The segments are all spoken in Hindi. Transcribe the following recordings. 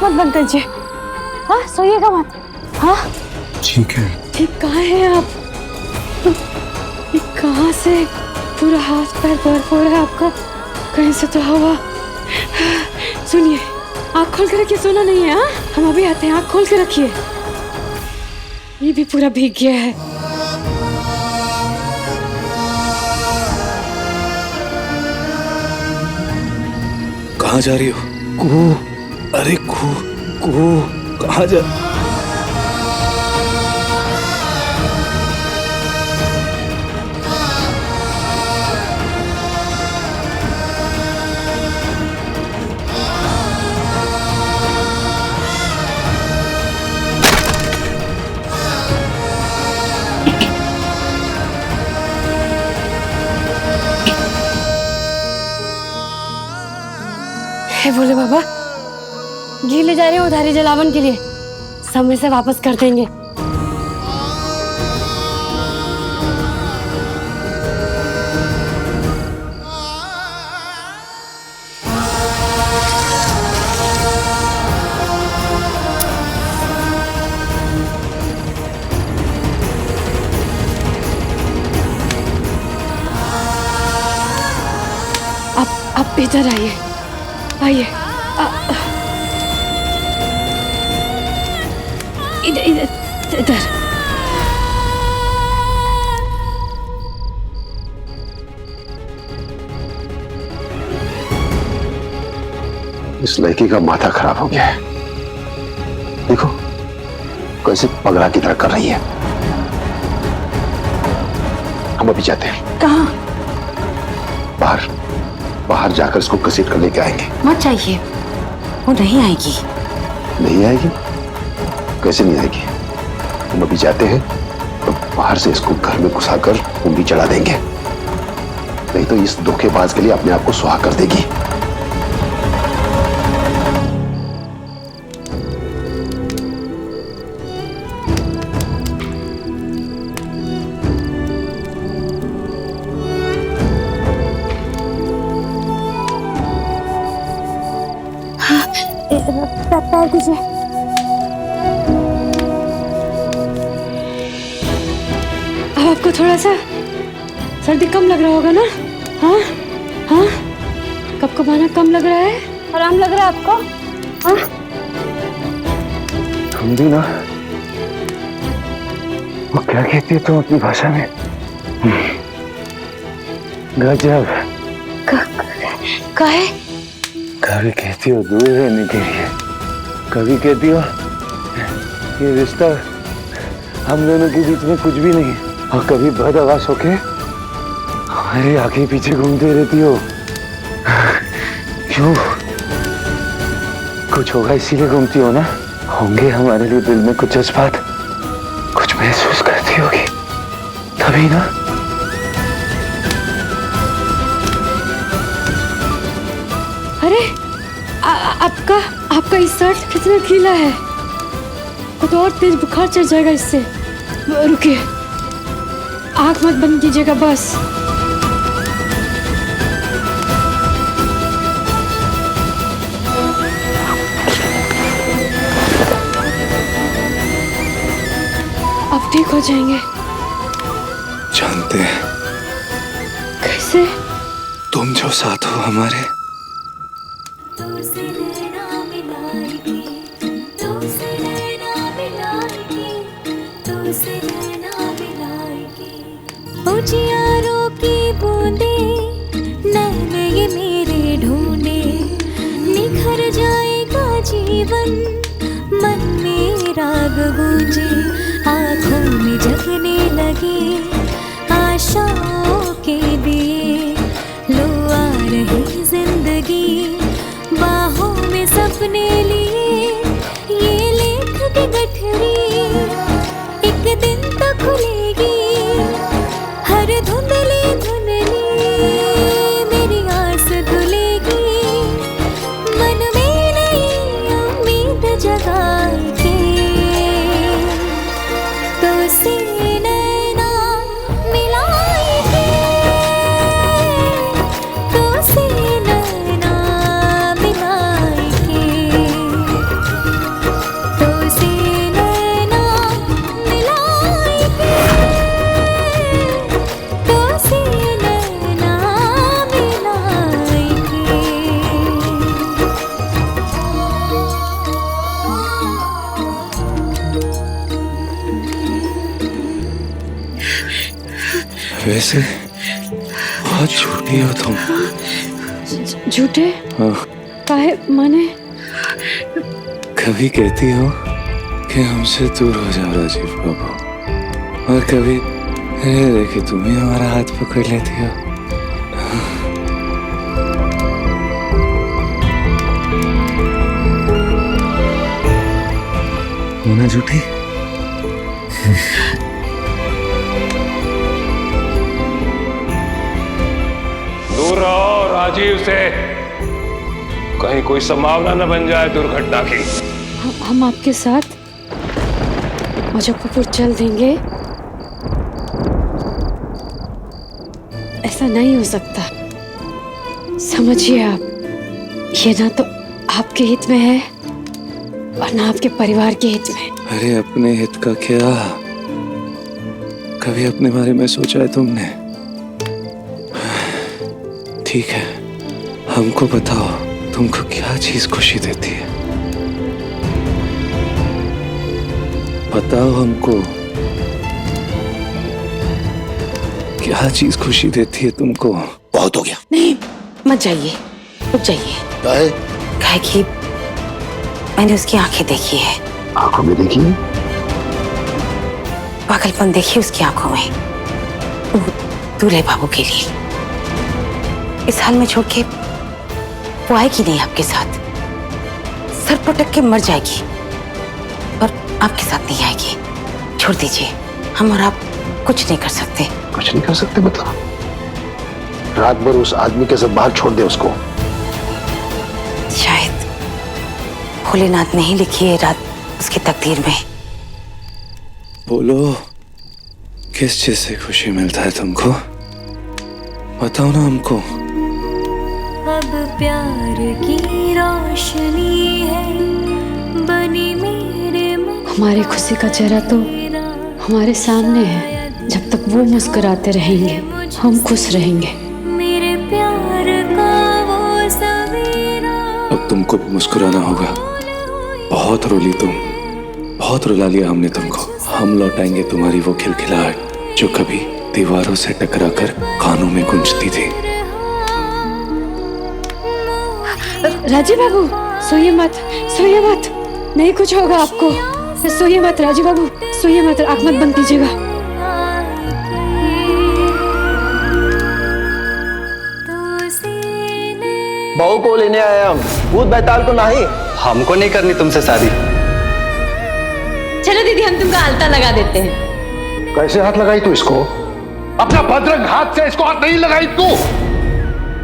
मत बंद कीजिए। हाँ, सोइएगा मत। हाँ ठीक है। ठीक कहाँ है आप? ये कहाँ से पूरा हाथ पैर बर्फ हो रहा है आपका? कहीं से तो हवा। सुनिए, आँख खोल के रखिए, सोना नहीं है। हाँ, हम अभी आते हैं, आँख खोल के रखिए। ये भी पूरा भीग गया है। कहाँ जा रही हो? कू, अरे कू, कहाँ जा? हे बोले बाबा, घी ले जा रहे हो उधारी जलावन के लिए, समय से वापस कर देंगे। आप इधर आइए, आइए। इधर इधर इधर। इस लड़की का माथा खराब हो गया है। देखो कैसे पगला की तरह कर रही है। हम अभी जाते हैं। कहाँ? बाहर बाहर जाकर इसको घसीट कर लेके आएंगे। मत जाइए, वो नहीं आएगी। नहीं आएगी? कैसे नहीं आएगी? हम अभी जाते हैं और बाहर से इसको घर में घुसाकर कुंडी चढ़ा देंगे, नहीं तो इस धोखेबाज के लिए अपने आप को सुहा कर देगी। पैर दीजिए। अब आपको थोड़ा सा सर्दी कम लग रहा होगा ना? हाँ हाँ, कपकपाना कम लग रहा है, आराम लग रहा है आपको? हाँ, हम भी ना, वो क्या कहती है तुम अपनी भाषा में? गजब। काहे? कभी कहती हो दूर रहने के लिए, कभी कहती हो ये रिश्ता हम दोनों के बीच में कुछ भी नहीं, और कभी बदहवास होके हमारे आगे पीछे घूमते रहती हो। क्यों? कुछ होगा इसीलिए घूमती हो ना? होंगे हमारे लिए दिल में कुछ जज्बात, कुछ महसूस करती होगी तभी ना। अरे आपका इस शर्ट कितना गीला है, तो और तेज बुखार चढ़ जाएगा इससे। रुकिए, आँख मत बंद कीजिएगा बस। अब ठीक हो जाएंगे। जानते हैं कैसे? तुम जो साथ हो हमारे, उजियारों की बूंदे नैन ये मेरे ढूंढे, निखर जाएगा जीवन मन में राग गूंजे, आँखों में जगने लगे आशाओं के दिए, लो आ रही जिंदगी बाहों में सपने लिए, ये लेख की गठरी एक दिन तो खुलेगी, हर धुंधली धुंधली मेरी आस धुलेगी, मन में नई उम्मीद जगा के तो से नैना मिलाएगी। वैसे बहुत झूठी हो तुम। झूठे हाँ, काहे माने? कभी कहती हो कि हमसे दूर हो जाओ राजीव बाबू, और कभी कि तुम ही हमारा हाथ पकड़ लेती हो। ना झूठी। दूर रहो राजीव से, कहीं कोई संभावना न बन जाए दुर्घटना की। हम आपके साथ मुजफ्फरपुर चल देंगे। ऐसा नहीं हो सकता, समझिए आप। ये ना तो आपके हित में है और ना आपके परिवार के हित में। अरे अपने हित का क्या? कभी अपने बारे में सोचा है तुमने? ठीक है, हमको बताओ तुमको क्या चीज खुशी देती है? बताओ हमको क्या चीज खुशी देती है तुमको? बहुत हो गया। नहीं, मत जाइए, रुक जाइए। काहे? काहे कि मैंने उसकी आंखें देखी है। आंखों में देखी है? पागलपन देखी उसकी आंखों में, दूल्हे बाबू के लिए। इस हाल में छोड़ के वो आएगी नहीं आपके साथ, सर पटक के मर जाएगी, पर आपके साथ नहीं आएगी। छोड़ दीजिए, हम और आप कुछ नहीं कर सकते। कुछ नहीं कर सकते मतलब? रात भर उस आदमी के साथ बाहर छोड़ दे उसको। शायद भोलेनाथ ने ही लिखी है रात उसकी तकदीर में। बोलो, किस चीज से खुशी मिलता है तुमको? बताओ ना हमको। अब प्यार की रोशनी है बनी मेरे मन। हमारी खुशी का चेहरा तो हमारे सामने है। जब तक वो मुस्कुराते रहेंगे हम खुश रहेंगे। मेरे प्यार का वो सवेरा। अब तुमको भी मुस्कुराना होगा। बहुत रोली तुम, बहुत रुला लिया हमने तुमको। हम लौटाएंगे तुम्हारी वो खिलखिलाहट जो कभी दीवारों से टकराकर कानों में गूंजती थी। राजीव बाबू, सोइए मत, सोइए मत। नहीं कुछ होगा आपको। सोइए मत राजीव बाबू, सोइए मत। आँख मत बंद कीजिएगा। बहू को लेने आए हम, भूत बैताल को नहीं। हमको नहीं करनी तुमसे शादी। चलो दीदी, हम तुमको आलता लगा देते हैं। कैसे हाथ लगाई तू इसको? अपना भद्रंग हाथ से इसको हाथ नहीं लगाई तू।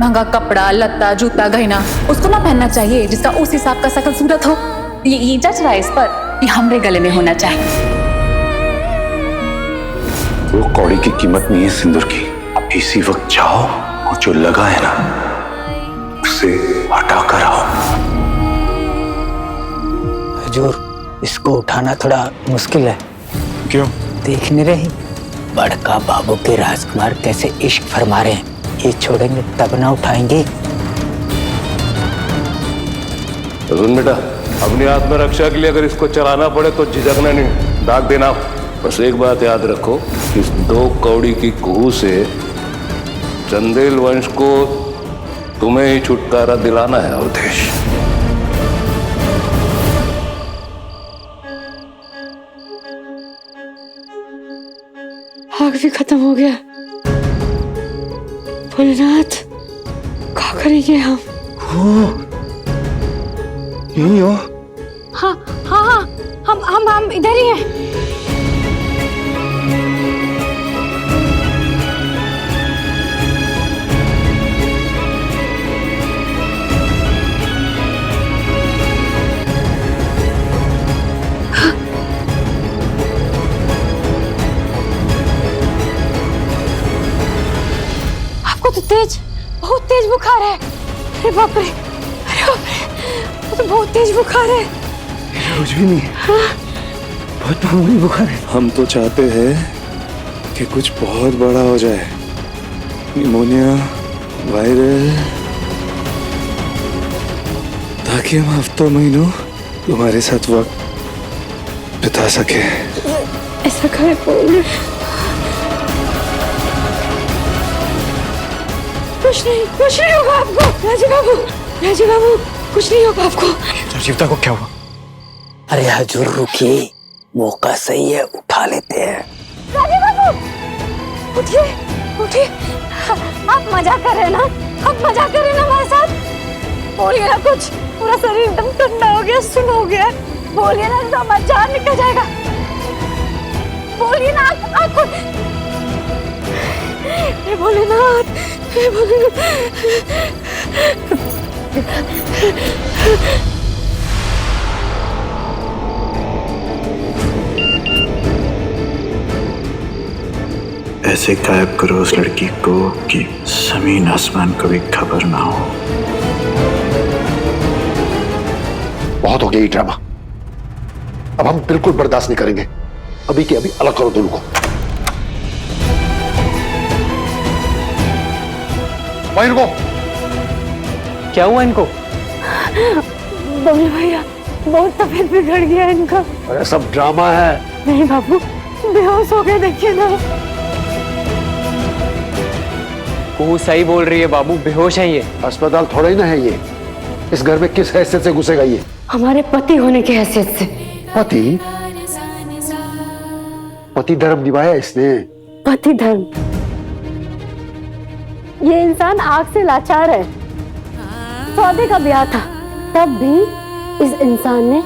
महंगा कपड़ा, लत्ता, जूता, गहना उसको ना पहनना चाहिए जिसका उस हिसाब का शकल सूरत हो। ये जच रहा है इस पर कि हमरे गले में होना चाहिए। वो कौड़ी की कीमत नहीं है सिंदूर की। अब इसी वक्त जाओ और जो लगा है ना उसे हटा कर आओ। हजूर, इसको उठाना थोड़ा मुश्किल है। क्यों? देख नहीं रही बड़का बाबू के राजकुमार कैसे इश्क फरमा रहे हैं। ये छोड़ेंगे तब ना उठाएंगे। सुन बेटा, अपनी आत्मरक्षा के लिए अगर इसको चलाना पड़े तो झिझकना नहीं, दाग देना। बस एक बात याद रखो, इस दो कौड़ी की कुहू से चंदेल वंश को तुम्हें ही छुटकारा दिलाना है अवधेश। आग भी खत्म हो गया। भोलेनाथ, क्या करेंगे हम? यही हो? हाँ हाँ हाँ, हम इधर ही हैं। आपको तो बहुत तेज बुखार है। अरे बाप रे, अरे बाप रे, वो तो बहुत तेज बुखार है। कुछ भी नहीं। हाँ? बहुत मामूली बुखार है। हम तो चाहते हैं कि कुछ बहुत बड़ा हो जाए। निमोनिया, वायरल, ताकि हम हफ्तों महीनों तुम्हारे साथ वक्त बिता सके। ऐसा करे बोल रहे। कुछ नहीं होगा आपको राजीव बाबू, कुछ नहीं होगा आपको। संजीवता को क्या हुआ? अरे हजूर रुकिए, मौका सही है, उठा लेते हैं। राजीव बाबू उठिए, आप मजाक कर रहे हैं ना? हमारे साथ? बोलिए ना कुछ, पूरा शरीर एकदम ठंडा हो गया, सुन हो गया। बोलिए ना, तो जान निकल जाएगा। बोलिए ना, भोलेनाथ। ऐसे गायब करो उस लड़की को कि जमीन आसमान को भी खबर ना हो। बहुत हो गया ये ड्रामा, अब हम बिल्कुल बर्दाश्त नहीं करेंगे। अभी के अभी अलग करो दोनों को। वहीं रुको। क्या हुआ इनको? बबलू भैया, बहुत तबीयत बिगड़ गया इनका। अरे सब ड्रामा है। नहीं बाबू, बेहोश हो गए, देखिए ना। वो सही बोल रही है बाबू, बेहोश है ये। अस्पताल थोड़ा ही ना है ये, इस घर में किस हैसियत से घुसेगा ये? हमारे पति होने की हैसियत से। पति धर्म निभाया इसने। पति धर्म? ये इंसान आग से लाचार है। सौदे का ब्याह था, तब भी इस इंसान ने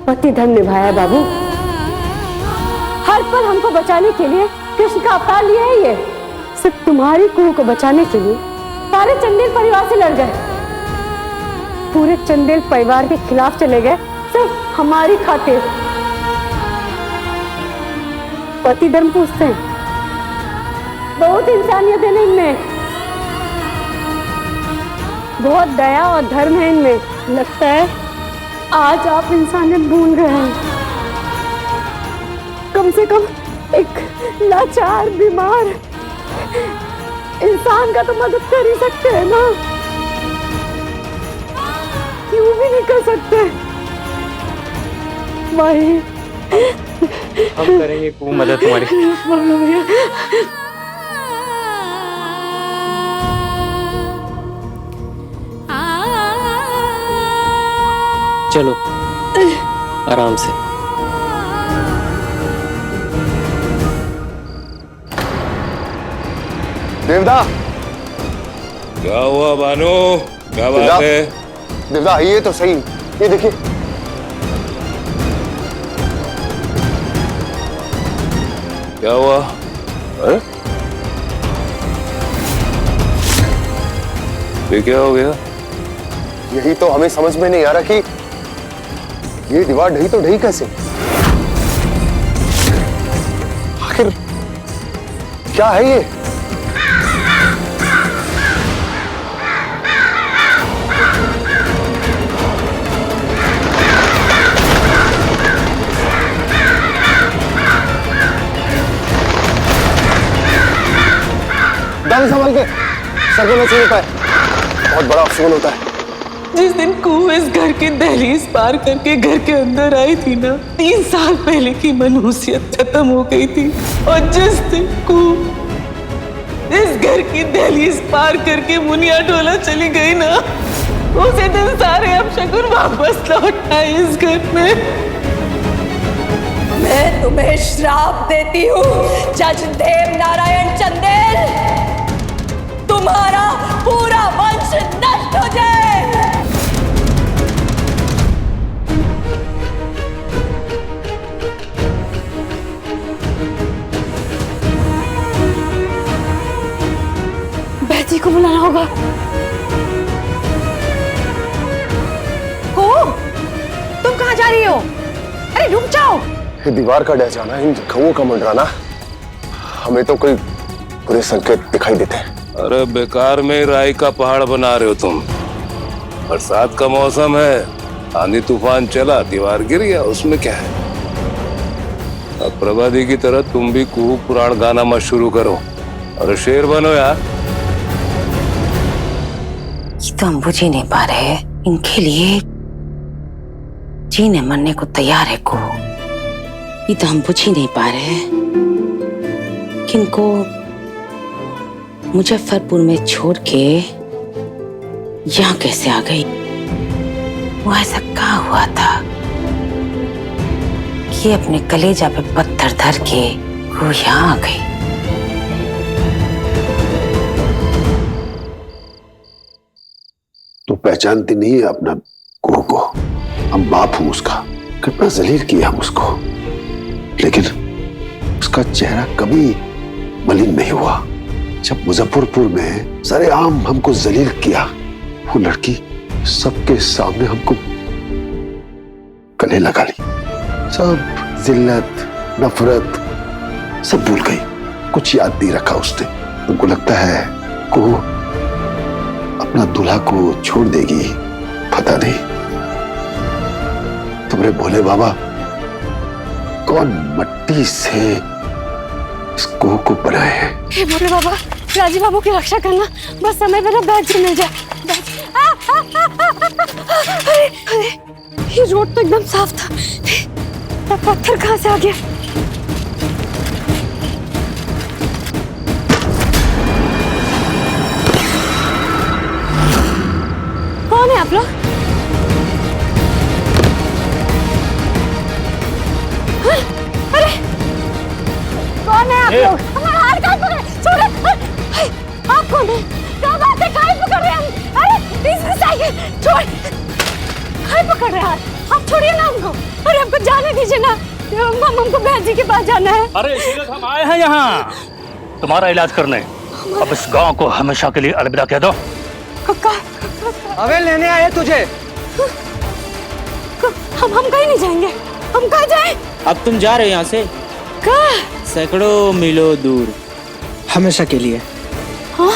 पति धर्म निभाया बाबू। हर पल हमको बचाने के लिए कृष्ण का अवतार लिया है ये। सिर्फ तुम्हारी कुहू को बचाने के लिए सारे चंदेल परिवार से लड़ गए। पूरे चंदेल परिवार के खिलाफ चले गए, सिर्फ हमारी खातिर। पति धर्म पूछते हैं, बहुत इंसानियत है इनमें, बहुत दया और धर्म है इनमें। लगता है आज आप इंसानियत भूल गए हैं। कम से कम एक लाचार बीमार इंसान का तो मदद कर ही सकते हैं ना, क्यों भी नहीं कर सकते? भाई हम करेंगे खूब मदद तुम्हारी। चलो आराम से। देवदा, क्या हुआ बानो? क्या बात है? देवदा ये तो सही, ये देखिए। क्या हुआ? अरे ये क्या हो गया? यही तो हमें समझ में नहीं आ रहा कि ये दीवार ढही तो ढही कैसे? आखिर क्या है ये? दम संभल के, सर को नहीं होता है, बहुत बड़ा ऑक्सीजन होता है। जिस दिन कुहू इस घर की दहलीज पार करके घर के अंदर आई थी ना, 3 साल पहले की मनहूसियत खत्म हो गई थी। और जिस दिन कुहू इस घर की दहलीज पार करके मुनिया डोला चली गई ना, उसी दिन सारे अपशकुन वापस लौट आए इस घर में। मैं तुम्हें श्राप देती हूँ जज देव नारायण चंदेल, तुम्हारा पूरा वंश नष्ट हो जाए। बेटी को बुलाना होगा। तुम कहाँ जा रही हो? अरे रुक जाओ। ये दीवार का ढह जाना, इन खवों का मंडराना, हमें तो कोई बुरे संकेत दिखाई देते हैं। अरे बेकार में राई का पहाड़ बना रहे हो तुम। बरसात का मौसम है, आंधी तूफान चला, दीवार गिर गया, उसमें क्या है? अब प्रभादी की तरह तुम भी कुहू पुराण गाना मत शुरू करो और शेर बनो यार। ये तो हम बुझ ही नहीं पा रहे, इनके लिए जीने मरने को तैयार है को। ये तो हम बुझ ही नहीं पा रहे कि इनको मुजफ्फरपुर में छोड़ के यहाँ कैसे आ गई? वो ऐसा क्या हुआ था कि अपने कलेजा पे पत्थर धर के वो यहाँ आ गई? तो पहचानती नहीं है अपना कुहू को। हम बाप हूं उसका, कितना जलील किया हम उसको, लेकिन उसका चेहरा कभी मलिन नहीं हुआ। जब मुजफ्फरपुर में सरेआम हमको जलील किया, वो लड़की सबके सामने हमको गले लगा ली। सब जिल्लत, नफरत सब भूल गई, कुछ याद नहीं रखा उसने। तुमको लगता है को अपना दूल्हा को छोड़ देगी? पता नहीं। तुम्हारे भोले बाबा कौन मट्टी से इस कुहू को बनाए हैं? हे भोले बाबा, राजीव बाबू की रक्षा करना, बस समय पर बैग मिल जाए। अरे अरे, ये रोड तो एकदम साफ था, पत्थर कहाँ से आ गया? कौन है आप लोग? अरे कौन है आप लोग? हमारा हाथ कहाँ पकड़े? छोड़े! आप कौन है? क्या बात है? कहाँ पकड़ रहे हैं? अरे इसकी साइकिल छोड़! कहाँ पकड़ रहे हैं हाथ? आप छोड़िए ना हमको। अरे हमको जाने दीजिए ना, हमको बहन जी के पास जाना है। अरे इसीलिए हम आए हैं यहाँ तुम्हारा इलाज करने। अब इस गांव को हमेशा के लिए अलविदा कह दो। अबे लेने आए तुझे। हम कहीं नहीं जाएंगे। हम कहाँ जाएं? अब तुम जा रहे हो यहाँ से? कहाँ? सैकड़ों मीलों दूर, हमेशा के लिए। हाँ?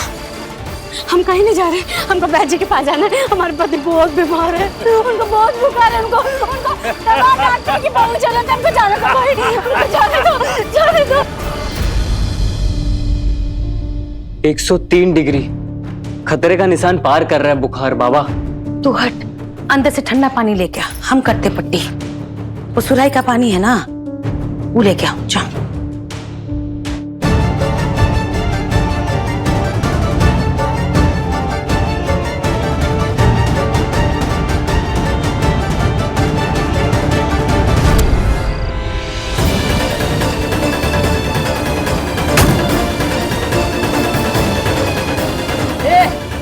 हम कहीं नहीं जा रहे, हमको बैद जी के पास जाना है। हमारे पति बहुत बीमार है, उनको बहुत बुखार है, उनको दवा डॉक्टर की बहुत जरूरत है। हमको जाने दो भाई, हमको जाने दो। 103 डिग्री खतरे का निशान पार कर रहा है बुखार बाबा। तू हट, अंदर से ठंडा पानी लेके आ, हम करते पट्टी। वो सुराई का पानी है ना, वो लेके आओ, जाओ।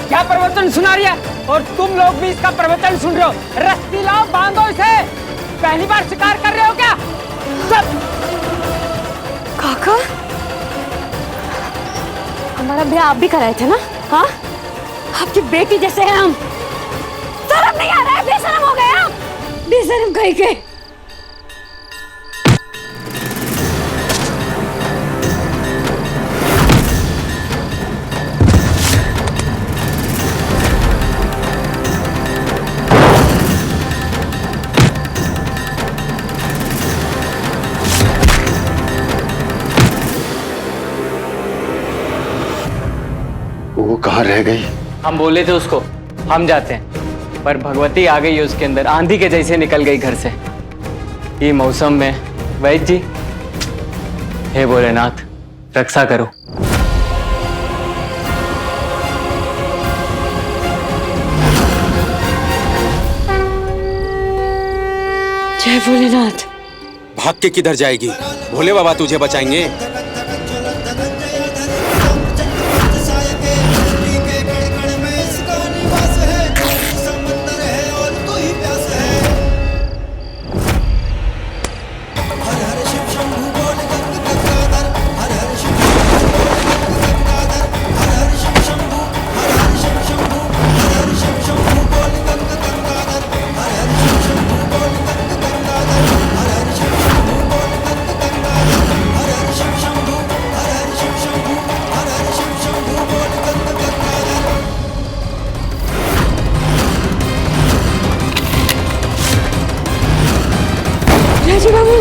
क्या प्रवचन सुना रही है? और तुम लोग भी इसका प्रवचन सुन रहे हो? रस्सी लाओ, बांधो इसे। पहली बार शिकार कर रहे हो क्या? सब काका, हमारा ब्याह आप भी कराए थे ना? हाँ, आपकी बेटी जैसे हैं हम। शर्म नहीं आ रहा है? बेशरम हो गए हम, बेशरम कहीं के। वो कहाँ रह गई? हम बोले थे उसको हम जाते हैं, पर भगवती आ गई उसके अंदर, आंधी के जैसे निकल गई घर से। ये मौसम में वैद्य जी, हे भोलेनाथ रक्षा करो। जय भोलेनाथ। भाग के किधर जाएगी? भोले बाबा तुझे बचाएंगे। राजीव बाबू,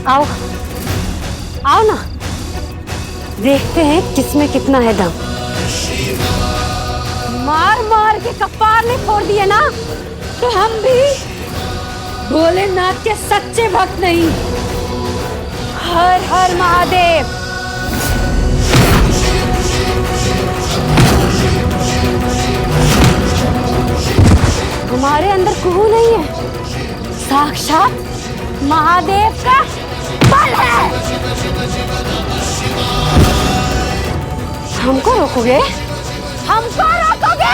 आओ आओ ना, देखते हैं किसमें कितना है दम। मार मार के कपार नहीं फोड़ दिए ना, तो हम भी भोलेनाथ के सच्चे भक्त नहीं। हर हर महादेव। हमारे अंदर कुहू नहीं है, साक्षात महादेव का बल है। हमको रोकोगे? हमको रोकोगे?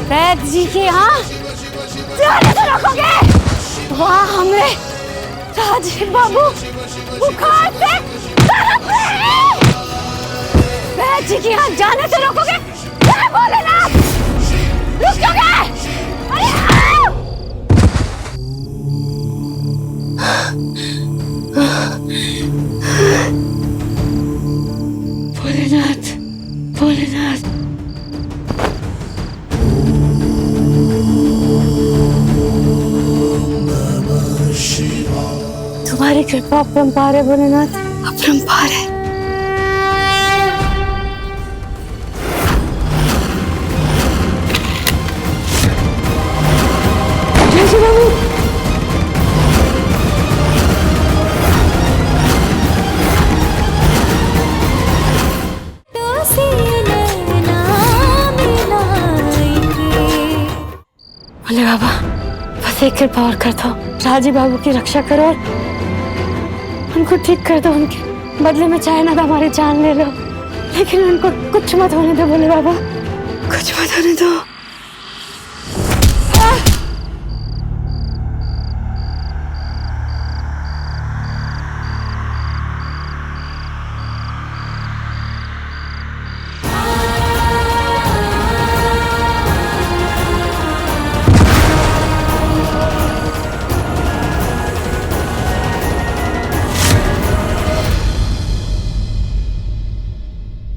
वैद्य जी के यहाँ जाने से रोकोगे? वहाँ हमरे राजीव बाबू बुखार से तड़प रहे हैं। वैद्य जी के यहाँ जाने से रोकोगे? क्या भोलेनाथ, रुक जाओगे? अरे आओ! भोलेनाथ, भोलेनाथ। तुम्हारी कृपा अपरंपार है भोलेनाथ, अपरंपार है। जय श्री बाबू। भोले बाबा, बस एक कृपा और कर दो, राजीव बाबू की रक्षा करो और उनको ठीक कर दो। उनके बदले में चाहे ना तो हमारी जान ले लो, लेकिन उनको कुछ मत होने दो भोले बाबा, कुछ मत होने दो।